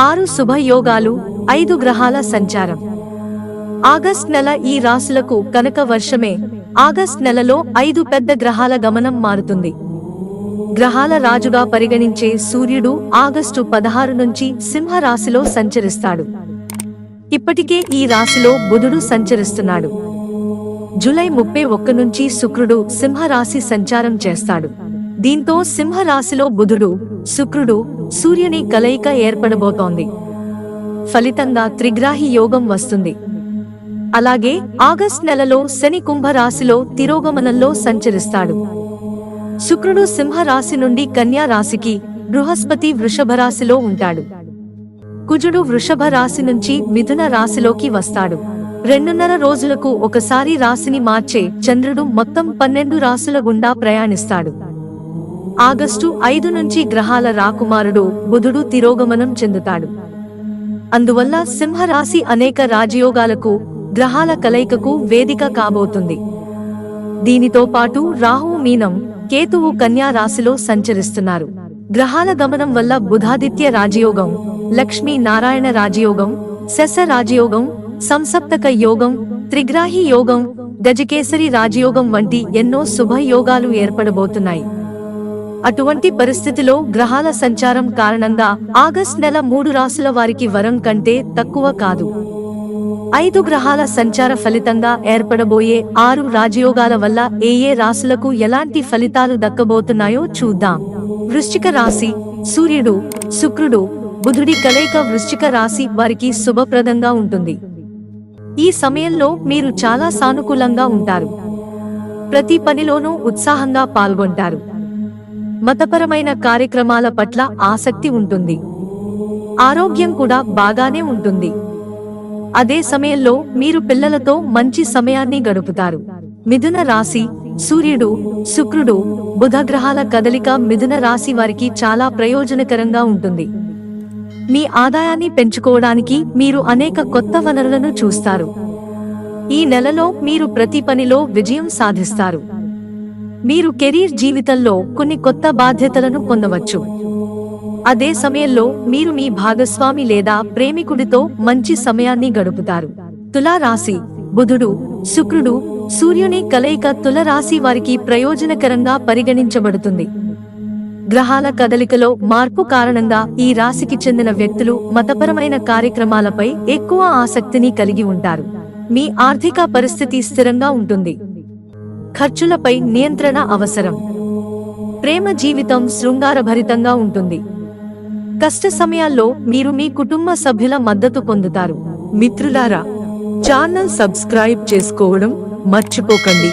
6 శుభయోగాలు, 5 గ్రహాల సంచారం. ఆగస్ట్ నెల ఈ రాశులకు కనక వర్షమే. ఆగస్ట్ నెలలో 5 పెద్ద గ్రహాల గమనం మారుతుంది. గ్రహాల రాజుగా పరిగణించే సూర్యుడు ఆగస్టు 16 నుంచి సింహ రాశిలో సంచరిస్తాడు. ఇప్పటికే ఈ రాశిలో బుధుడు సంచరిస్తున్నాడు. జూలై 31 నుంచి శుక్రుడు సింహ రాశి సంచారం చేస్తాడు. దీంతో సింహ రాశిలో బుధుడు, శుక్రుడు, సూర్యుని కలయిక ఏర్పడబోతోంది. ఫలితంగా త్రిగ్రాహి యోగం వస్తుంది. అలాగే ఆగస్ట్ నెలలో శని కుంభ రాశిలో తిరోగమనంలో సంచరిస్తాడు. శుక్రుడు సింహ రాశి నుండి కన్యా రాశికి, బృహస్పతి వృషభ రాశిలో ఉంటాడు. కుజుడు వృషభ రాశి నుంచి మిథున రాశిలోకి వస్తాడు. 2.5 రోజులకు ఒకసారి రాశిని మార్చే చంద్రుడు మొత్తం 12 రాశుల గుండా ప్రయాణిస్తాడు. ఆగస్టు 5 నుంచి గ్రహాల రాకుమారుడు బుధుడు తిరోగమనం చెందుతాడు. అందువల్ల సింహరాశి అనేక రాజయోగాలకు, గ్రహాల కలయికకు వేదిక కాబోతుంది. దీనితో పాటు రాహువు మీనం, కేతువు కన్యా రాశిలో సంచరిస్తున్నారు. గ్రహాల గమనం వల్ల బుధాదిత్య రాజయోగం, లక్ష్మీ నారాయణ రాజయోగం, శశ రాజయోగం, సంసప్తక యోగం, త్రిగ్రాహి యోగం, గజకేసరి రాజయోగం వంటి ఎన్నో శుభయోగాలు ఏర్పడబోతున్నాయి. అటువంటి పరిస్థితిలో గ్రహాల సంచారం కారణంగా ఆగస్ట్ నెల 3 రాశుల వారికి వరం కంటే తక్కువ కాదు. 5 గ్రహాల సంచార ఫలితంగా ఏర్పడబోయే 6 రాజయోగాల వల్ల ఏ రాశులకు ఎలాంటి ఫలితాలు దక్కబోతున్నాయో చూద్దాం. వృశ్చిక రాశి. సూర్యుడు, శుక్రుడు, బుధుడి కలయిక వృశ్చిక రాశి వారికి శుభప్రదంగా ఉంటుంది. ఈ సమయంలో మీరు చాలా సానుకూలంగా ఉంటారు. ప్రతి పనిలోనూ ఉత్సాహంగా పాల్గొంటారు. మతపరమైన కార్యక్రమాల పట్ల ఆసక్తి ఉంటుంది. ఆరోగ్యం కూడా బాగానే ఉంటుంది. అదే సమయంలో మీరు పిల్లలతో మంచి సమయాన్ని గడుపుతారు. మిథున రాశి. సూర్యుడు, శుక్రుడు, బుధ గ్రహాల కదలిక మిథున రాశి వారికి చాలా ప్రయోజనకరంగా ఉంటుంది. మీ ఆదాయాన్ని పెంచుకోవడానికి మీరు అనేక కొత్త వనరులను చూస్తారు. ఈ నెలలో మీరు ప్రతి పనిలో విజయం సాధిస్తారు. మీరు కెరీర్ జీవితంలో కొన్ని కొత్త బాధ్యతలను పొందవచ్చు. అదే సమయంలో మీరు మీ భాగస్వామి లేదా ప్రేమికుడితో మంచి సమయాన్ని గడుపుతారు. తులా రాశి. బుధుడు, శుక్రుడు, సూర్యుని కలయిక తుల రాశి వారికి ప్రయోజనకరంగా పరిగణించబడుతుంది. గ్రహాల కదలికలో మార్పు కారణంగా ఈ రాశికి చెందిన వ్యక్తులు మతపరమైన కార్యక్రమాలపై ఎక్కువ ఆసక్తిని కలిగి ఉంటారు. మీ ఆర్థిక పరిస్థితి స్థిరంగా ఉంటుంది. ఖర్చులపై నియంత్రణ అవసరం. ప్రేమ జీవితం శృంగారభరితంగా ఉంటుంది. కష్ట సమయాల్లో మీరు మీ కుటుంబ సభ్యుల మద్దతు పొందుతారు. మిత్రులారా, ఛానల్ సబ్స్క్రైబ్ చేసుకోవడం మర్చిపోకండి.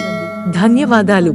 ధన్యవాదాలు.